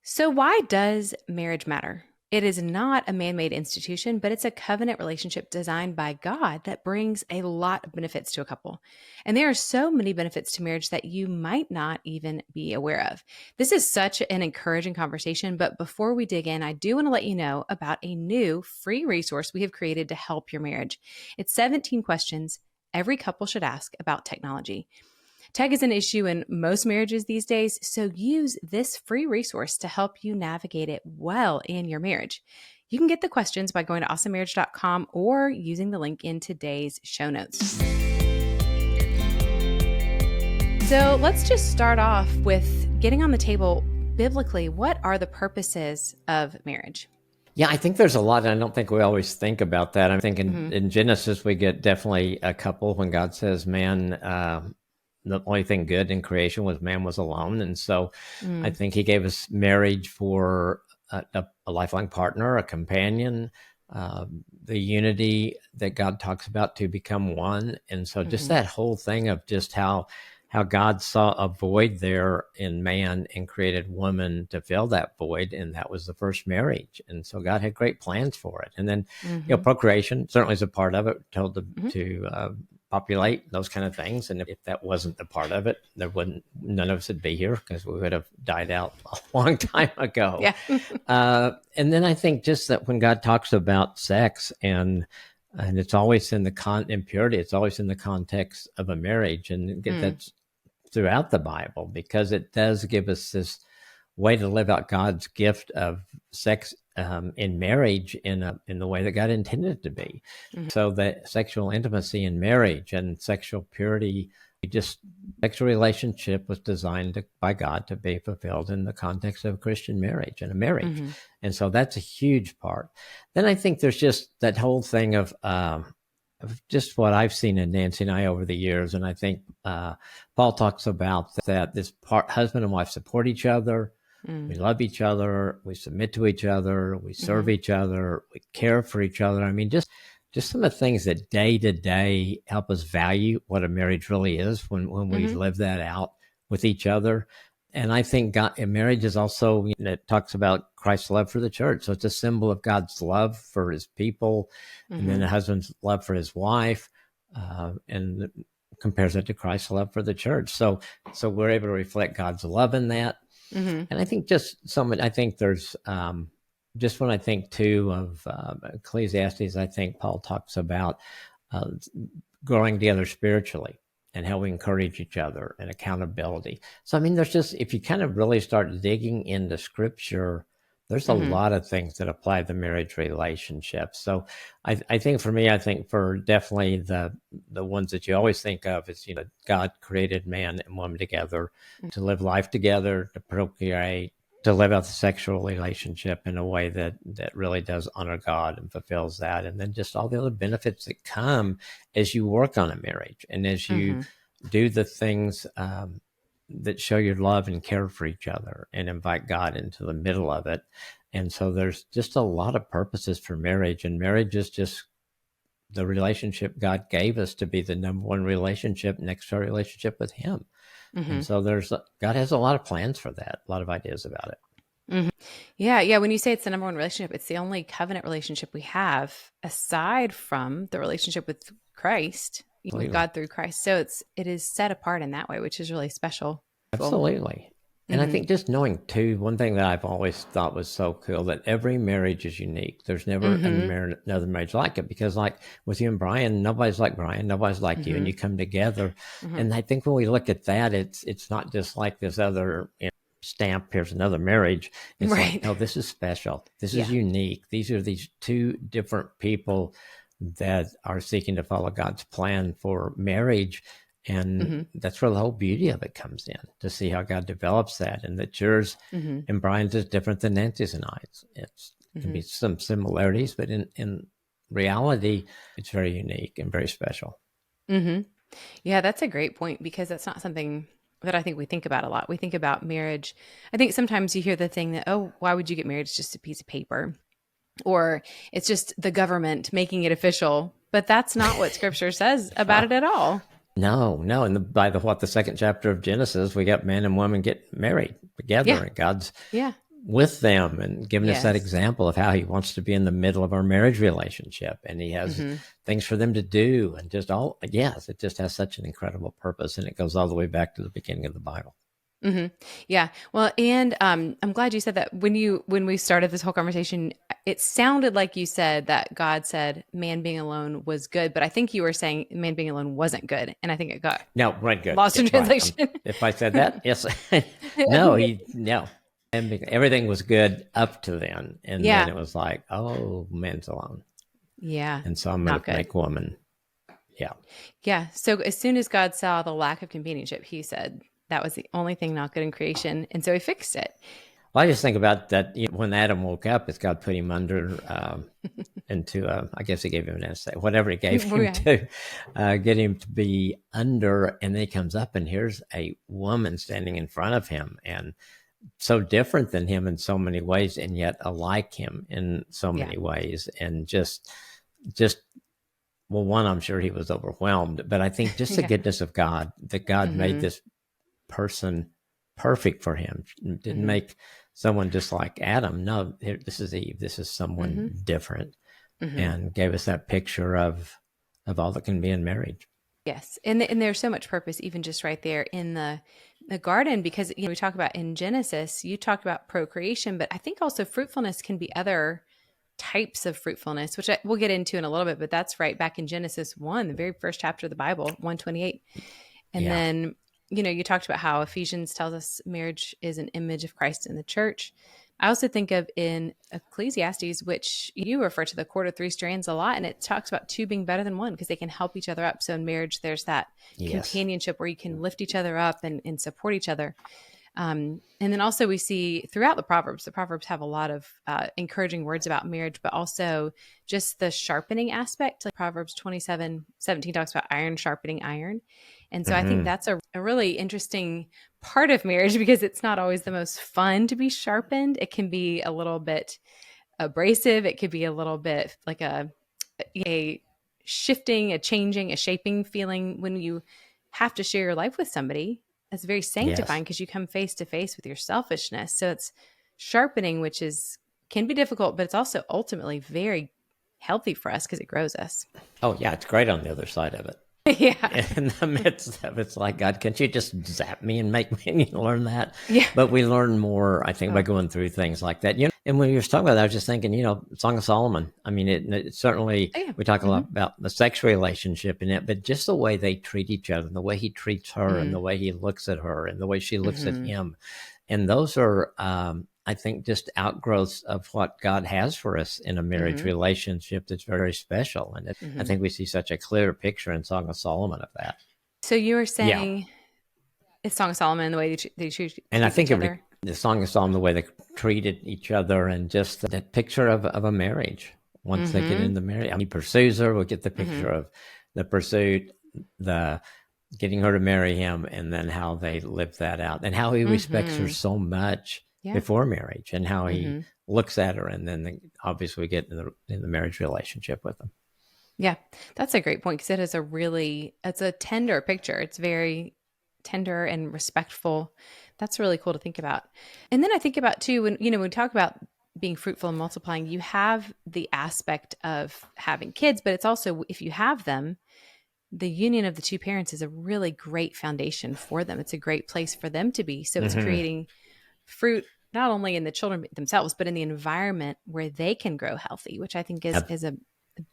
So, why does marriage matter? It is not a man made institution, but it's a covenant relationship designed by God that brings a lot of benefits to a couple. And there are so many benefits to marriage that you might not even be aware of. This is such an encouraging conversation. But before we dig in, I do want to let you know about a new free resource we have created to help your marriage. It's 17 questions every couple should ask about technology. Tech is an issue in most marriages these days, so use this free resource to help you navigate it well in your marriage. You can get the questions by going to awesomemarriage.com or using the link in today's show notes. So let's just start off with getting on the table biblically. What are the purposes of marriage? Yeah, I think there's a lot, and I don't think we always think about that. I think in Genesis, we get definitely a couple when God says, man, the only thing good in creation was man was alone. And so I think he gave us marriage for a lifelong partner, a companion, the unity that God talks about to become one. And so just that whole thing of just how God saw a void there in man and created woman to fill that void. And that was the first marriage. And so God had great plans for it. And then, procreation certainly is a part of it, told to populate, those kind of things. And if that wasn't the part of it, none of us would be here because we would have died out a long time ago. Yeah. And then I think just that when God talks about sex and it's always in in purity, it's always in the context of a marriage, and that's throughout the Bible, because it does give us this way to live out God's gift of sex in marriage in the way that God intended it to be. So that sexual intimacy in marriage and sexual purity, sexual relationship was designed by God to be fulfilled in the context of a Christian marriage and a marriage. And so that's a huge part. Then I think there's just that whole thing of just what I've seen in Nancy and I over the years. And I think Paul talks about that this part, husband and wife support each other. We love each other. We submit to each other. We serve each other. We care for each other. I mean, just some of the things that day to day help us value what a marriage really is when we live that out with each other. And I think marriage is also, it talks about Christ's love for the church. So it's a symbol of God's love for his people, and then the husband's love for his wife, and compares it to Christ's love for the church. So we're able to reflect God's love in that. And I think I think there's, just when I think too of Ecclesiastes, I think Paul talks about growing together spiritually and how we encourage each other and accountability. So, I mean, there's just, if you kind of really start digging into scripture, there's a lot of things that apply to marriage relationships. So I think for me, I think for definitely the ones that you always think of is, God created man and woman together to live life together, to procreate, to live out the sexual relationship in a way that really does honor God and fulfills that. And then just all the other benefits that come as you work on a marriage and as you do the things that show your love and care for each other and invite God into the middle of it. And so there's just a lot of purposes for marriage, and marriage is just the relationship God gave us to be the number one relationship next to our relationship with him. And so God has a lot of plans for that, a lot of ideas about it. Yeah. When you say it's the number one relationship, it's the only covenant relationship we have aside from the relationship with Christ, with God through Christ. So it is set apart in that way, which is really special. Absolutely. And I think just knowing too, one thing that I've always thought was so cool, that every marriage is unique. There's never another marriage like it, because like with you and Brian, nobody's like Brian, nobody's like you, and you come together. And I think when we look at that, it's not just like this other stamp, here's another marriage. It's like, no, this is special. This is unique. These are these two different people that are seeking to follow God's plan for marriage. And that's where the whole beauty of it comes in, to see how God develops that, and that yours and Brian's is different than Nancy's and I's. It can be some similarities, but in reality, it's very unique and very special. Yeah, that's a great point, because that's not something that I think we think about a lot. We think about marriage. I think sometimes you hear the thing that, oh, why would you get married? It's just a piece of paper, or it's just the government making it official. But that's not what Scripture says about it at all. No. And by the second chapter of Genesis, we got man and woman get married together, and God's with them and giving us that Yes. example of how he wants to be in the middle of our marriage relationship. And he has things for them to do, and it just has such an incredible purpose. And it goes all the way back to the beginning of the Bible. Yeah. Well, and I'm glad you said that. When we started this whole conversation, it sounded like you said that God said man being alone was good, but I think you were saying man being alone wasn't good, and I think it got No, right, good. lost in translation. Right. If I said that, yes. No. And everything was good up to then. And then Yeah. it was like, oh, man's alone. Yeah. And so I'm going Not to good. make woman. Yeah. Yeah. So as soon as God saw the lack of companionship, he said that was the only thing not good in creation. And so he fixed it. Well, I just think about that, when Adam woke up, it's God put him under into, I guess he gave him an anesthetic, whatever he gave him to get him to be under. And then he comes up and here's a woman standing in front of him, and so different than him in so many ways, and yet alike him in so many ways. And just, well, one, I'm sure he was overwhelmed, but I think just the goodness of God, that God made this person perfect for him. Didn't make someone just like Adam. No, this is Eve. This is someone different, and gave us that picture of all that can be in marriage. Yes. And there's so much purpose, even just right there in the garden, because, we talk about in Genesis, you talked about procreation, but I think also fruitfulness can be other types of fruitfulness, which we'll get into in a little bit, but that's right back in Genesis 1, the very first chapter of the Bible, 1:28. And then, you talked about how Ephesians tells us marriage is an image of Christ in the church. I also think of in Ecclesiastes, which you refer to the cord of three strands a lot, and it talks about two being better than one because they can help each other up. So in marriage, there's that companionship where you can lift each other up and support each other. And then also we see throughout the Proverbs have a lot of encouraging words about marriage, but also just the sharpening aspect. Like Proverbs 27:17 talks about iron sharpening iron. And so I think that's a really interesting part of marriage, because it's not always the most fun to be sharpened. It can be a little bit abrasive. It could be a little bit like a shifting, a changing, a shaping feeling when you have to share your life with somebody. It's very sanctifying because you come face to face with your selfishness. So it's sharpening, which can be difficult, but it's also ultimately very healthy for us because it grows us. Oh yeah, it's great on the other side of it. In the midst of it's like, God, can't you just zap me and make me learn that? But we learn more, I think, by going through things like that. And when you were talking about that, I was just thinking, Song of Solomon. I mean, it certainly, we talk a lot about the sex relationship in it, but just the way they treat each other, the way he treats her, and the way he looks at her, and the way she looks at him. And those are, I think, just outgrowths of what God has for us in a marriage relationship that's very special. And I think we see such a clear picture in Song of Solomon of that. So you were saying it's Song of Solomon, the way they treat and I think each other. The Song of Solomon, the way they treated each other, and just that picture of a marriage once they get into marriage. He pursues her. We'll get the picture of the pursuit, the getting her to marry him, and then how they live that out, and how he respects her so much before marriage, and how he looks at her, and then obviously we get in the marriage relationship with them. Yeah, that's a great point, because it's a tender picture. It's very tender and respectful. That's really cool to think about. And then I think about too, when we talk about being fruitful and multiplying, you have the aspect of having kids, but it's also, if you have them, the union of the two parents is a really great foundation for them. It's a great place for them to be. So it's creating fruit, not only in the children themselves, but in the environment where they can grow healthy, which I think is a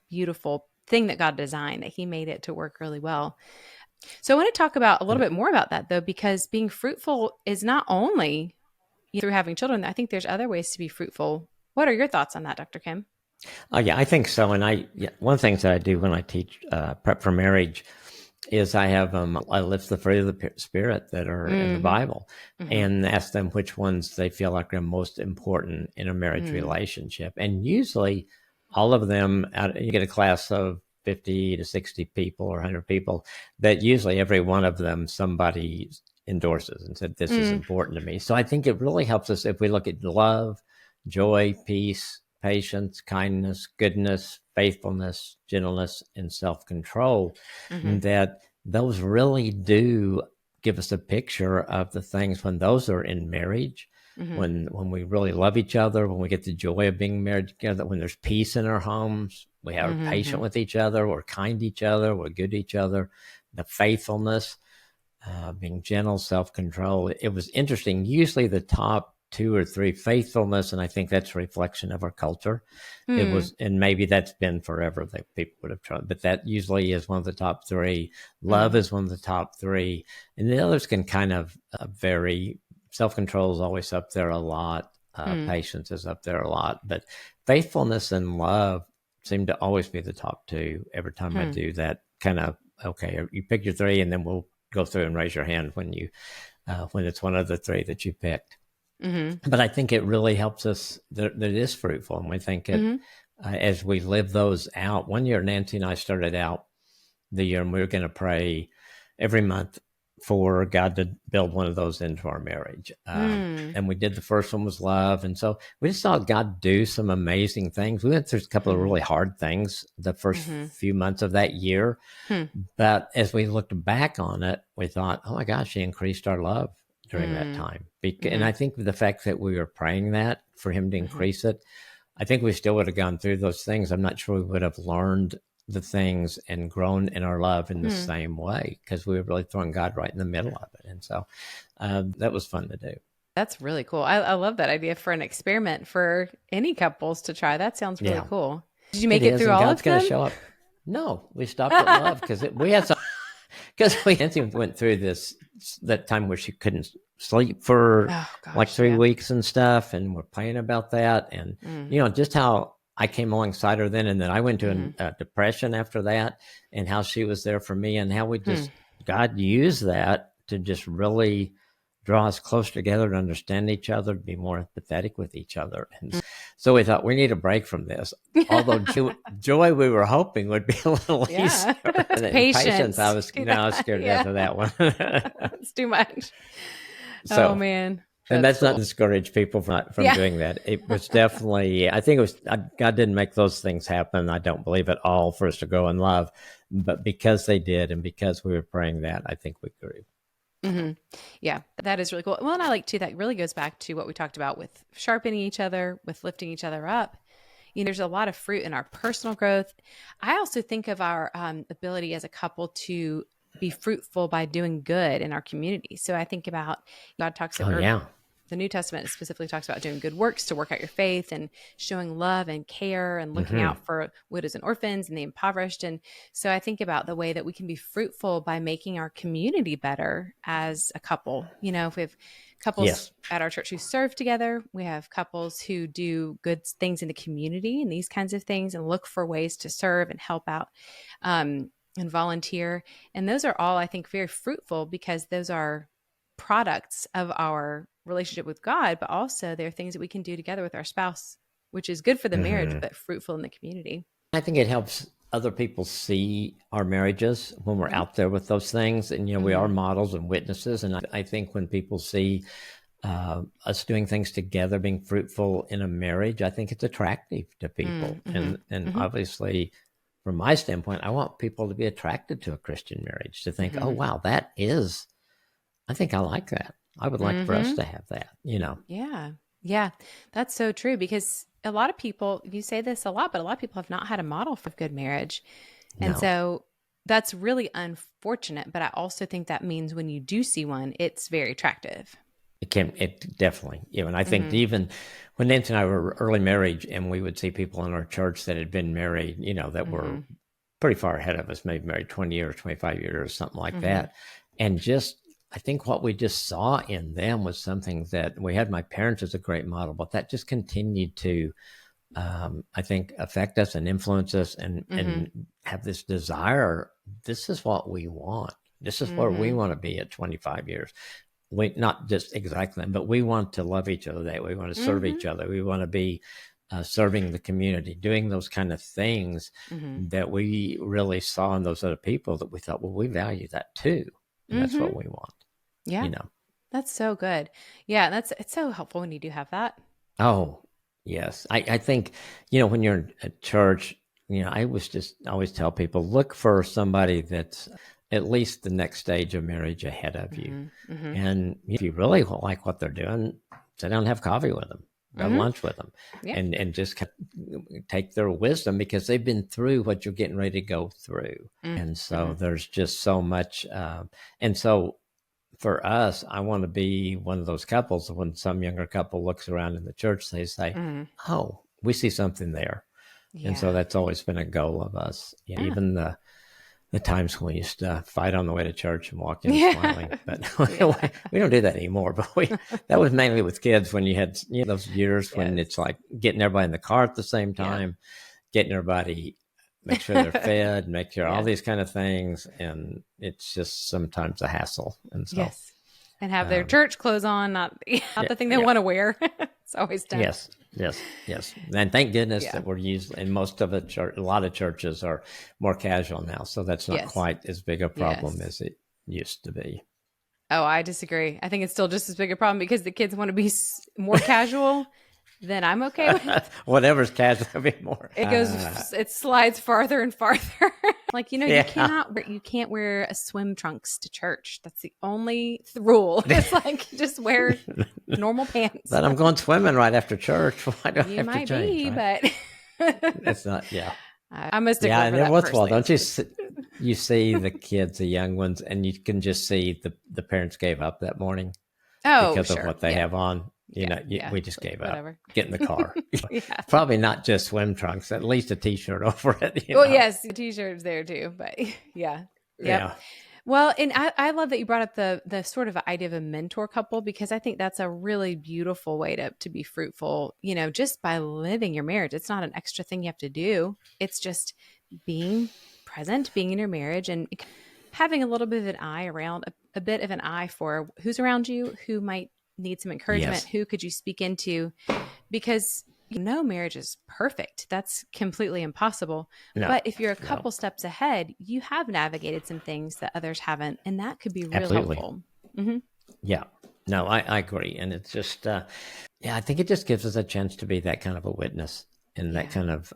beautiful thing that God designed, that he made it to work really well. So I want to talk about a little bit more about that, though, because being fruitful is not only through having children. I think there's other ways to be fruitful. What are your thoughts on that, Dr. Kim? Oh yeah, I think so. And one of the things that I do when I teach prep for marriage is I list the fruit of the Spirit that are in the Bible, and ask them which ones they feel like are most important in a marriage relationship. And usually all of them, you get a class of 50 to 60 people or 100 people, that usually every one of them somebody endorses and said, this is important to me. So I think it really helps us if we look at love, joy, peace, patience, kindness, goodness, faithfulness, gentleness, and self-control, that those really do give us a picture of the things when those are in marriage, Mm-hmm. when we really love each other, when we get the joy of being married together, when there's peace in our homes, we are Mm-hmm. patient with each other, we're kind to each other, we're good to each other, the faithfulness, being gentle, self-control. It was interesting. Usually the top two or three, faithfulness, and I think that's a reflection of our culture. It Mm-hmm. was, and maybe that's been forever that people would have tried, but that usually is one of the top three. Love is one of the top three, and the others can kind of vary. Self-control is always up there a lot. Patience is up there a lot, but faithfulness and love seem to always be the top two every time I do that kind of, okay, you pick your three and then we'll go through and raise your hand when it's one of the three that you picked. Mm-hmm. But I think it really helps us that it is fruitful, and we think it as we live those out. One year, Nancy and I started out the year, and we were going to pray every month for God to build one of those into our marriage. And we did. The first one was love, and so we just saw God do some amazing things. We went through a couple of really hard things the first few months of that year, but as we looked back on it, we thought, oh my gosh, He increased our love during that time. And I think the fact that we were praying that for Him to increase it, I think we still would have gone through those things. I'm not sure we would have learned the things and grown in our love in the same way, because we were really throwing God right in the middle of it. And so that was fun to do. That's really cool. I love that idea for an experiment for any couples to try. That sounds really cool. Did you make it through all God's of them? going to show up. No, we stopped at love because we had some. Because Nancy went through that time where she couldn't sleep for like 3 weeks and stuff, and we're praying about that, and just how I came alongside her then, and then I went to a depression after that, and how she was there for me, and how we just God used that to just really draw us closer together, to understand each other, to be more empathetic with each other. And so we thought, we need a break from this. Although joy we were hoping would be a little easier. Patience. I was scared to death of that one. It's too much. So, oh man. And that's not to discourage people from doing that. It was definitely, I think it was, God didn't make those things happen. I don't believe at all for us to grow in love, but because they did, and because we were praying that, I think we grew. Yeah, that is really cool. Well, and I like too, that really goes back to what we talked about with sharpening each other, with lifting each other up. There's a lot of fruit in our personal growth. I also think of our ability as a couple to be fruitful by doing good in our community. So I think about God talks about, the New Testament specifically talks about doing good works to work out your faith, and showing love and care, and looking out for widows and orphans and the impoverished. And so I think about the way that we can be fruitful by making our community better as a couple. If we have couples at our church who serve together, we have couples who do good things in the community and these kinds of things, and look for ways to serve and help out and volunteer. And those are all, I think, very fruitful, because those are products of our relationship with God, but also they're things that we can do together with our spouse, which is good for the marriage, but fruitful in the community. I think it helps other people see our marriages when we're out there with those things. And, we are models and witnesses. And I think when people see us doing things together, being fruitful in a marriage, I think it's attractive to people. And obviously, from my standpoint, I want people to be attracted to a Christian marriage, to think, oh, wow, I think I like that. I would like for us to have that, Yeah, that's so true, because a lot of people, you say this a lot, but a lot of people have not had a model for good marriage. And so that's really unfortunate. But I also think that means when you do see one, it's very attractive. It definitely, and I think even when Nancy and I were early marriage, and we would see people in our church that had been married, that were pretty far ahead of us, maybe married 20 years, 25 years, something like that. And I think what we just saw in them was something that we had. My parents as a great model, but that just continued to, I think, affect us and influence us, and have this desire. This is what we want. This is where we want to be at 25 years. We not just exactly, but we want to love each other. That we want to serve each other. We want to be serving the community, doing those kind of things that we really saw in those other people, that we thought, well, we value that too. And that's what we want. Yeah. That's so good. Yeah. It's so helpful when you do have that. Oh, yes. I think, when you're in a church, I always tell people, look for somebody that's at least the next stage of marriage ahead of you. And if you really like what they're doing, sit down and have coffee with them, have lunch with them, Yeah. and just take their wisdom, because they've been through what you're getting ready to go through. And so there's just so much. And so for us, I want to be one of those couples. When some younger couple looks around in the church, they say, oh, we see something there. Yeah. And so that's always been a goal of us. Even the times when we used to fight on the way to church and walk in smiling, but we don't do that anymore. But that was mainly with kids, when you had those years when it's like getting everybody in the car at the same time, getting everybody, make sure they're fed, make sure all these kind of things, and it's just sometimes a hassle. And so and have their church clothes on, not the thing they want to wear. It's always tough. Yes. And thank goodness that we're usually, and most of it, a lot of churches are more casual now. So that's not quite as big a problem as it used to be. Oh, I disagree. I think it's still just as big a problem, because the kids want to be more casual. Then I'm okay with whatever's casual a bit more. It goes, it slides farther and farther. Like, you can't wear a swim trunks to church. That's the only rule. It's like, just wear normal pants. But I'm going swimming right after church. Why do I You have might to change? be, right? but it's not. Yeah, I'm a stickler for and that what's well, personally. don't you see the kids, the young ones, and you can just see the parents gave up that morning because of what they have on. We just gave up. Get in the car. Probably not just swim trunks, at least a t-shirt over it. Yes, the t-shirt's there too, but yeah. Well, and I love that you brought up the sort of idea of a mentor couple, because I think that's a really beautiful way to be fruitful, just by living your marriage. It's not an extra thing you have to do. It's just being present, being in your marriage, and having a little bit of an eye around, a bit of an eye for who's around you, who might need some encouragement, who could you speak into, because marriage is perfect. That's completely impossible. But if you're a couple steps ahead, you have navigated some things that others haven't, and that could be real helpful. Yeah, no, I agree. And it's just, I think it just gives us a chance to be that kind of a witness, and that kind of,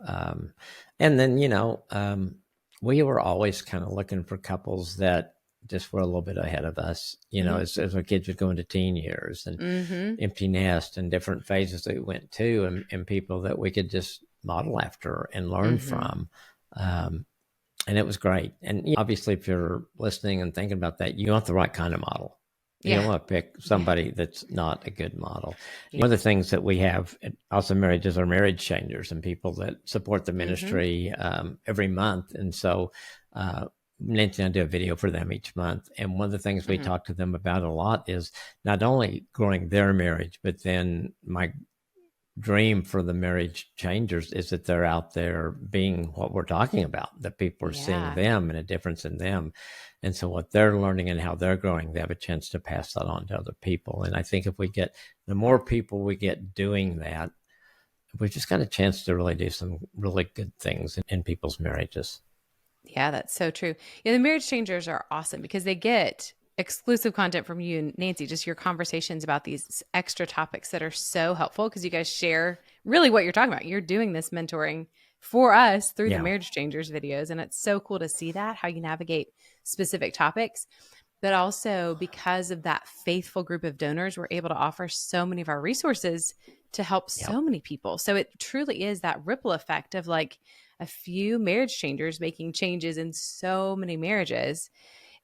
and then, we were always kind of looking for couples that just were a little bit ahead of us, as our kids would go into teen years and empty nest and different phases that we went to, and people that we could just model after and learn from. And it was great. And obviously, if you're listening and thinking about that, you want the right kind of model. You don't want to pick somebody that's not a good model. One of the things that we have at Awesome Marriages are marriage changers, and people that support the ministry every month. And so, Nancy and I do a video for them each month. And one of the things we talk to them about a lot is not only growing their marriage, but then my dream for the marriage changers is that they're out there being what we're talking about, that people are seeing them and a difference in them. And so what they're learning and how they're growing, they have a chance to pass that on to other people. And I think if we get, the more people we get doing that, we've just got a chance to really do some really good things in people's marriages. Yeah, that's so true. Yeah, the marriage changers are awesome because they get exclusive content from you and Nancy, just your conversations about these extra topics that are so helpful because you guys share really what you're talking about. You're doing this mentoring for us through the marriage changers videos. And it's so cool to see that, how you navigate specific topics. But also because of that faithful group of donors, we're able to offer so many of our resources to help so many people. So it truly is that ripple effect of like a few marriage changers making changes in so many marriages.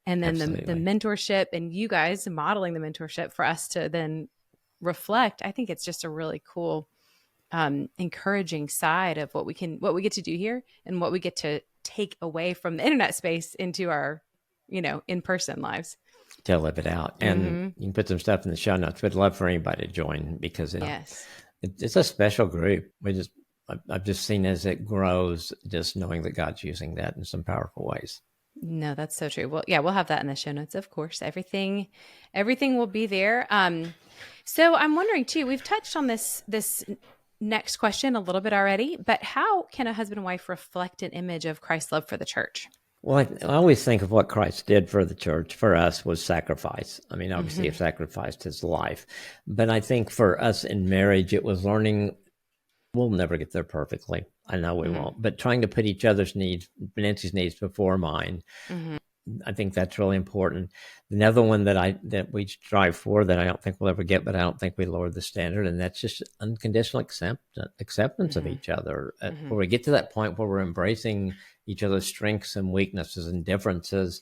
And then the mentorship and you guys modeling the mentorship for us to then reflect. I think it's just a really cool, encouraging side of what we get to do here and what we get to take away from the internet space into our, in-person lives. To live it out. And you can put some stuff in the show notes. We'd love for anybody to join because it's a special group. I've just seen as it grows, just knowing that God's using that in some powerful ways. No, that's so true. Well, yeah, we'll have that in the show notes, of course. Everything will be there. So I'm wondering too, we've touched on this next question a little bit already, but how can a husband and wife reflect an image of Christ's love for the church? Well, I always think of what Christ did for the church, for us, was sacrifice. I mean, obviously, he sacrificed his life. But I think for us in marriage, it was learning. We'll never get there perfectly. I know we won't. But trying to put each other's needs, Nancy's needs before mine, I think that's really important. Another one that we strive for that I don't think we'll ever get, but I don't think we lower the standard, and that's just unconditional acceptance of each other. Where we get to that point where we're embracing each other's strengths and weaknesses and differences,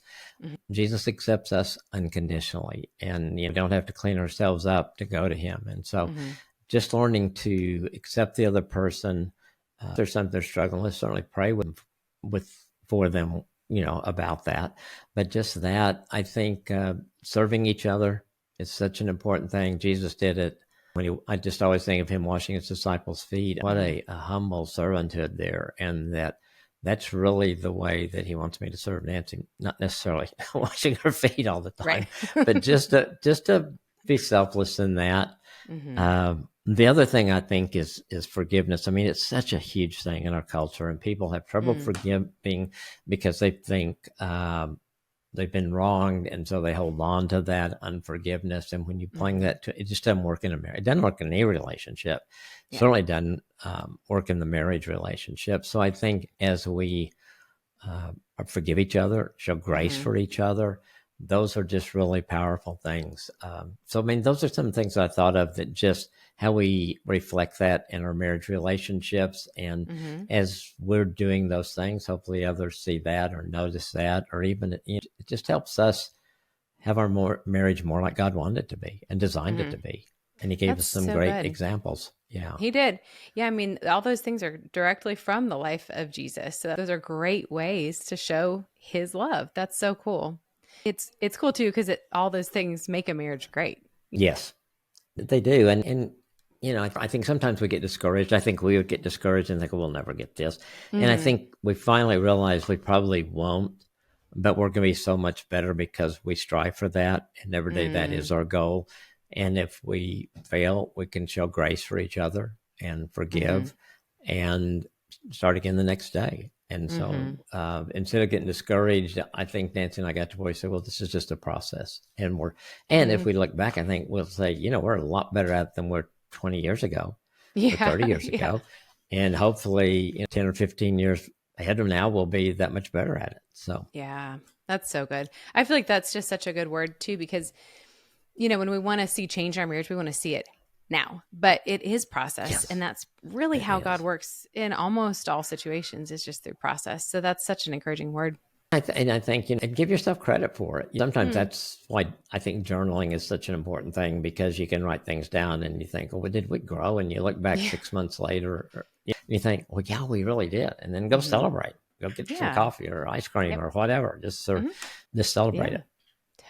Jesus accepts us unconditionally, and don't have to clean ourselves up to go to him. And so just learning to accept the other person. If there's something they're struggling with, certainly pray for them, about that. But just that, I think serving each other is such an important thing. Jesus did it. I just always think of him washing his disciples' feet. What a humble servanthood there. And that's really the way that he wants me to serve Nancy. Not necessarily washing her feet all the time, Right. but just to be selfless in that. The other thing I think is forgiveness. I mean, it's such a huge thing in our culture, and people have trouble forgiving because they think they've been wronged, and so they hold on to that unforgiveness. And when you bring that to it, just doesn't work in a marriage. It doesn't work in any relationship. Yeah. Certainly doesn't work in the marriage relationship. So I think as we forgive each other, show grace for each other, those are just really powerful things. So, I mean, those are some things I thought of, that just how we reflect that in our marriage relationships. And as we're doing those things, hopefully others see that or notice that, or even it just helps us have our marriage more like God wanted it to be and designed it to be. And he gave us some great examples. Yeah, he did. Yeah. I mean, all those things are directly from the life of Jesus. So those are great ways to show his love. That's so cool. It's cool too, because all those things make a marriage great. Yes, they do. And I think sometimes we get discouraged. I think we would get discouraged and think, we'll never get this. And I think we finally realize we probably won't, but we're going to be so much better because we strive for that. And every day that is our goal. And if we fail, we can show grace for each other and forgive and start again the next day. And so instead of getting discouraged, I think Nancy and I got to where we said, well, this is just a process. And if we look back, I think we'll say, we're a lot better at it than we're 20 years ago or 30 years ago. And hopefully 10 or 15 years ahead of now, we'll be that much better at it. So, yeah, that's so good. I feel like that's just such a good word too, because, when we want to see change in our marriage, we want to see it now, but it is process. Yes. And that's really how God works in almost all situations, is just through process. So that's such an encouraging word. And I think, and give yourself credit for it. Sometimes that's why I think journaling is such an important thing, because you can write things down and you think, well, did we grow? And you look back 6 months later, or you think, well, yeah, we really did. And then go celebrate, go get some coffee or ice cream or whatever. Just celebrate it.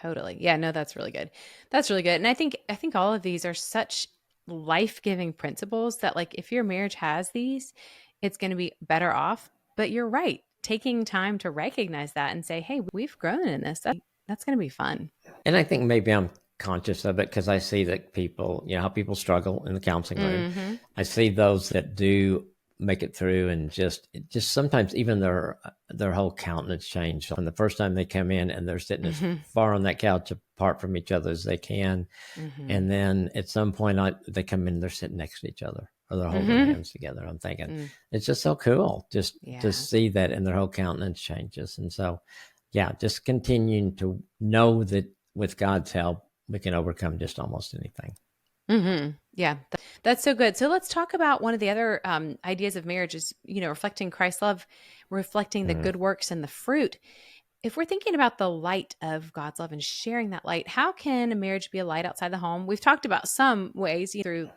Totally. Yeah, no, that's really good. That's really good. And I think all of these are such life-giving principles that, like, if your marriage has these, it's going to be better off. But you're right. Taking time to recognize that and say, hey, we've grown in this. That's going to be fun. And I think maybe I'm conscious of it because I see that people, how people struggle in the counseling room. I see those that do make it through, and just sometimes even their whole countenance change from the first time they come in, and they're sitting as far on that couch apart from each other as they can. And then at some point they come in, they're sitting next to each other, or they're holding hands together. I'm thinking it's just so cool just to see that, and their whole countenance changes. And so, just continuing to know that with God's help, we can overcome just almost anything. Yeah, that's so good. So let's talk about one of the other ideas of marriage is, reflecting Christ's love, reflecting the good works and the fruit. If we're thinking about the light of God's love and sharing that light, how can a marriage be a light outside the home? We've talked about some ways, through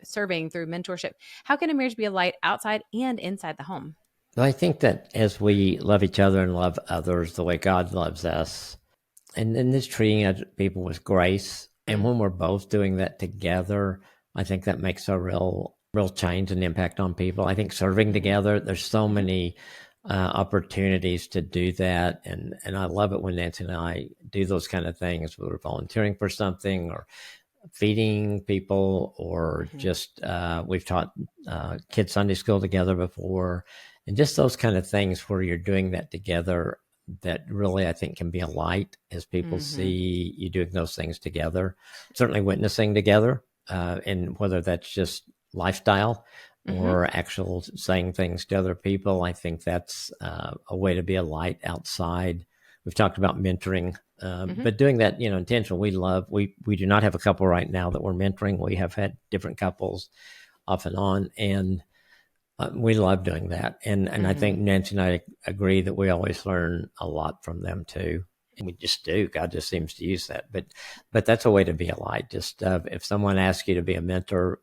serving, through mentorship. How can a marriage be a light outside and inside the home? Well, I think that as we love each other and love others the way God loves us, and then just treating other people with grace, and when we're both doing that together, I think that makes a real change and impact on people. I think serving together, there's so many opportunities to do that. And I love it when Nancy and I do those kind of things. We're volunteering for something, or feeding people, or just we've taught kids Sunday school together before. And just those kind of things where you're doing that together, that really, I think, can be a light as people see you doing those things together. Certainly witnessing together, and whether that's just lifestyle or actual saying things to other people, I think that's a way to be a light outside We've talked about mentoring, Mm-hmm. but doing that, intentional. We do not have a couple right now that we're mentoring. We have had different couples off and on, and we love doing that. And I think Nancy and I agree that we always learn a lot from them too. And we just do. God just seems to use that. But that's a way to be a light. Just if someone asks you to be a mentor,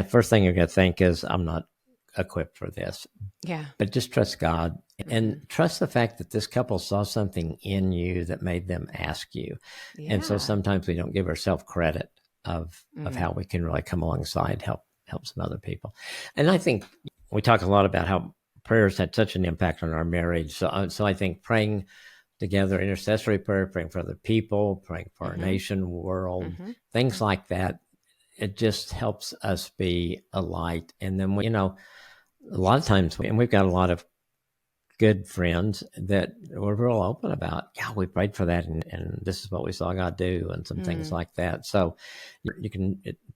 first thing you're gonna think is, I'm not equipped for this. Yeah. But just trust God and trust the fact that this couple saw something in you that made them ask you. Yeah. And so sometimes we don't give ourselves credit of how we can really come alongside, help some other people. And I think we talk a lot about how prayers had such an impact on our marriage. So I think praying together, intercessory prayer, praying for other people, praying for our nation, world, things like that, it just helps us be a light. And then, a lot of times, and we've got a lot of good friends that we're real open about, we prayed for that, and this is what we saw God do, and some things like that. So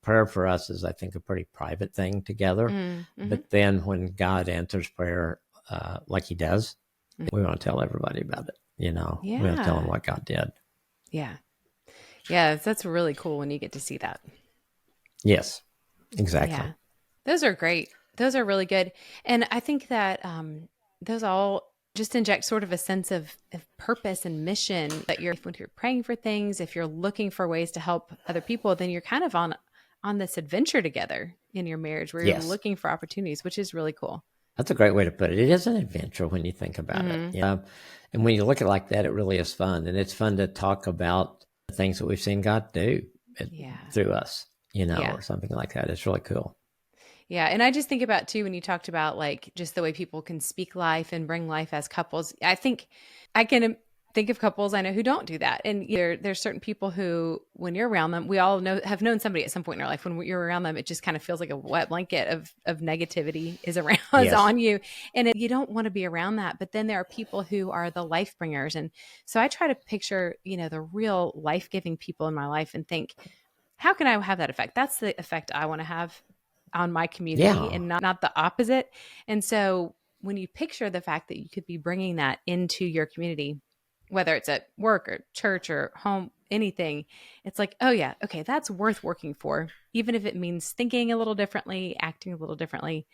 prayer for us is, I think, a pretty private thing together. But then when God answers prayer, like he does, we want to tell everybody about it. We want to tell them what God did. Yeah. Yeah. That's really cool when you get to see that. Yes, exactly. Yeah. Those are great. Those are really good. And I think that those all just inject sort of a sense of purpose and mission that when you're praying for things, if you're looking for ways to help other people, then you're kind of on this adventure together in your marriage where you're looking for opportunities, which is really cool. That's a great way to put it. It is an adventure when you think about it. Yeah. And when you look at it like that, it really is fun. And it's fun to talk about the things that we've seen God do through us, or something like that. It's really cool. Yeah. And I just think about too, when you talked about like just the way people can speak life and bring life as couples, I think I can think of couples I know who don't do that. And there's certain people who, when you're around them, we all have known somebody at some point in our life, when you're around them, it just kind of feels like a wet blanket of negativity is around is on you. And you don't want to be around that. But then there are people who are the life bringers. And so I try to picture, the real life-giving people in my life and think, how can I have that effect? That's the effect I want to have on my community and not the opposite. And so when you picture the fact that you could be bringing that into your community, whether it's at work or church or home, anything, it's like, oh yeah, okay, that's worth working for. Even if it means thinking a little differently, acting a little differently,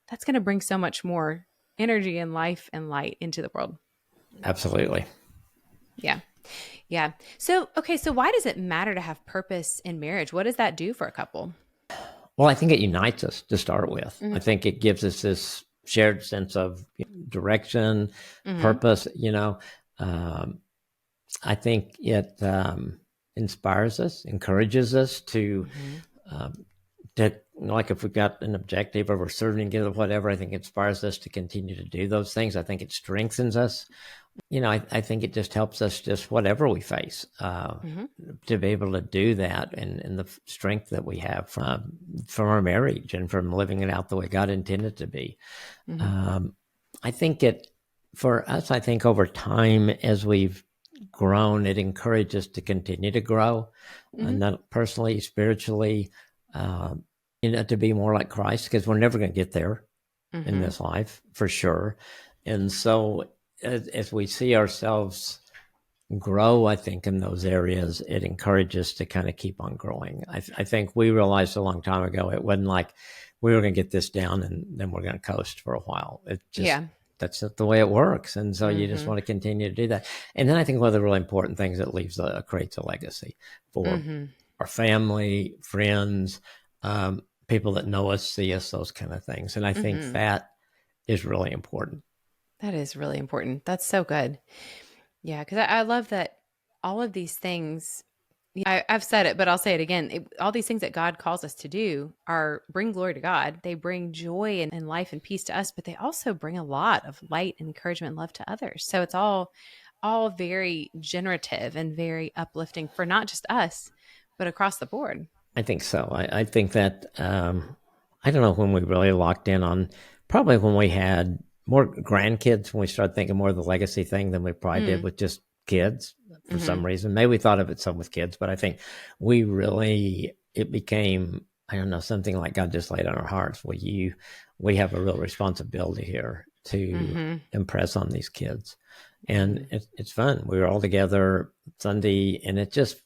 that's going to bring so much more energy and life and light into the world. Absolutely. Yeah. Yeah. So why does it matter to have purpose in marriage? What does that do for a couple? Well, I think it unites us to start with. I think it gives us this shared sense of direction, purpose. I think it inspires us, encourages us to, like if we've got an objective or we're serving together, whatever, I think it inspires us to continue to do those things. I think it strengthens us. I think it just helps us just whatever we face to be able to do that, and the strength that we have from our marriage and from living it out the way God intended to be. I think for us, I think over time, as we've grown, it encourages us to continue to grow, not personally, spiritually, to be more like Christ, because we're never going to get there in this life for sure. And so as we see ourselves grow, I think in those areas, it encourages us to kind of keep on growing. I think we realized a long time ago, it wasn't like we were going to get this down and then we're going to coast for a while. It just, that's not the way it works. And so you just want to continue to do that. And then I think one of the really important things, it creates a legacy for our family, friends, people that know us, see us, those kind of things. And I think that is really important. That is really important. That's so good. Yeah, because I love that all of these things, I've said it, but I'll say it again. All these things that God calls us to do bring glory to God. They bring joy and life and peace to us, but they also bring a lot of light and encouragement and love to others. So it's all very generative and very uplifting for not just us, but across the board. I think so. I think that, I don't know when we really locked in on, probably when we had more grandkids, when we started thinking more of the legacy thing than we probably did with just kids for some reason. Maybe we thought of it some with kids, but I think it became, I don't know, something like God just laid on our hearts. We have a real responsibility here to impress on these kids. And it's fun. We were all together Sunday, and it's just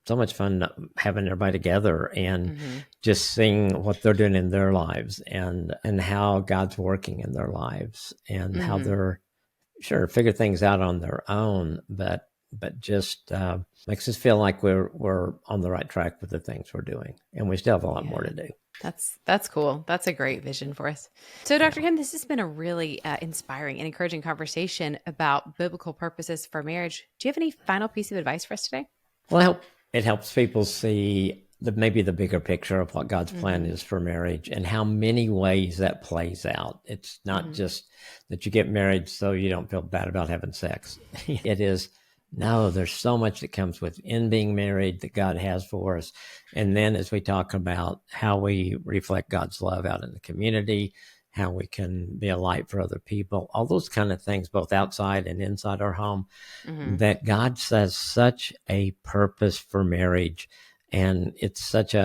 so much fun having everybody together and just seeing what they're doing in their lives and how God's working in their lives and how they're figure things out on their own, but just makes us feel like we're on the right track with the things we're doing, and we still have a lot more to do. That's cool. That's a great vision for us. So, Dr. Kim, this has been a really inspiring and encouraging conversation about biblical purposes for marriage. Do you have any final piece of advice for us today? Well, it helps people see maybe the bigger picture of what God's plan is for marriage and how many ways that plays out. It's not just that you get married so you don't feel bad about having sex. It is, no, there's so much that comes within being married that God has for us. And then as we talk about how we reflect God's love out in the community, how we can be a light for other people, all those kind of things, both outside and inside our home, that God says such a purpose for marriage. And it's such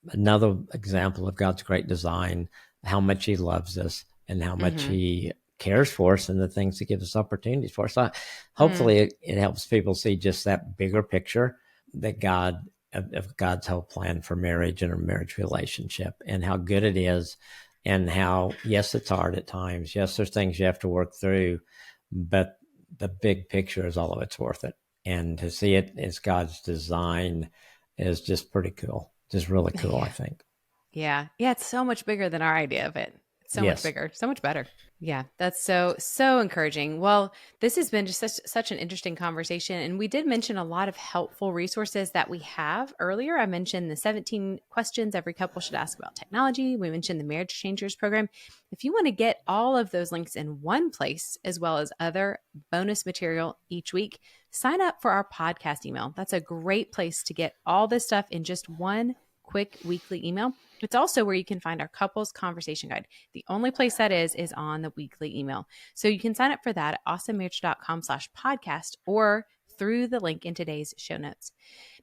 another example of God's great design, how much he loves us and how much he cares for us and the things he gives us opportunities for. So hopefully it helps people see just that bigger picture that of God's whole plan for marriage and a marriage relationship and how good it is. And how, yes, it's hard at times. Yes, there's things you have to work through, but the big picture is all of it's worth it. And to see it as God's design is just pretty cool. Just really cool, I think. Yeah. It's so much bigger than our idea of it. It's so much bigger, so much better. Yeah, that's so encouraging. Well, this has been just such an interesting conversation. And we did mention a lot of helpful resources that we have earlier. I mentioned the 17 questions every couple should ask about technology. We mentioned the Marriage Changers program. If you want to get all of those links in one place, as well as other bonus material each week, sign up for our podcast email. That's a great place to get all this stuff in just one quick weekly email. It's also where you can find our couples conversation guide. The only place that is on the weekly email. So you can sign up for that at awesomemarriage.com/podcast or through the link in today's show notes.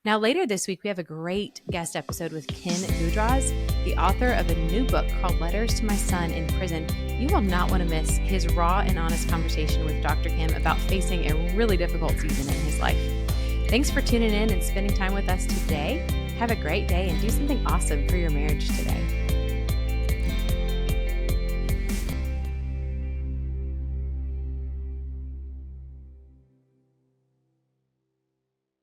Now, later this week, we have a great guest episode with Ken Gudraz, the author of a new book called Letters to My Son in Prison. You will not want to miss his raw and honest conversation with Dr. Kim about facing a really difficult season in his life. Thanks for tuning in and spending time with us today. Have a great day and do something awesome for your marriage today.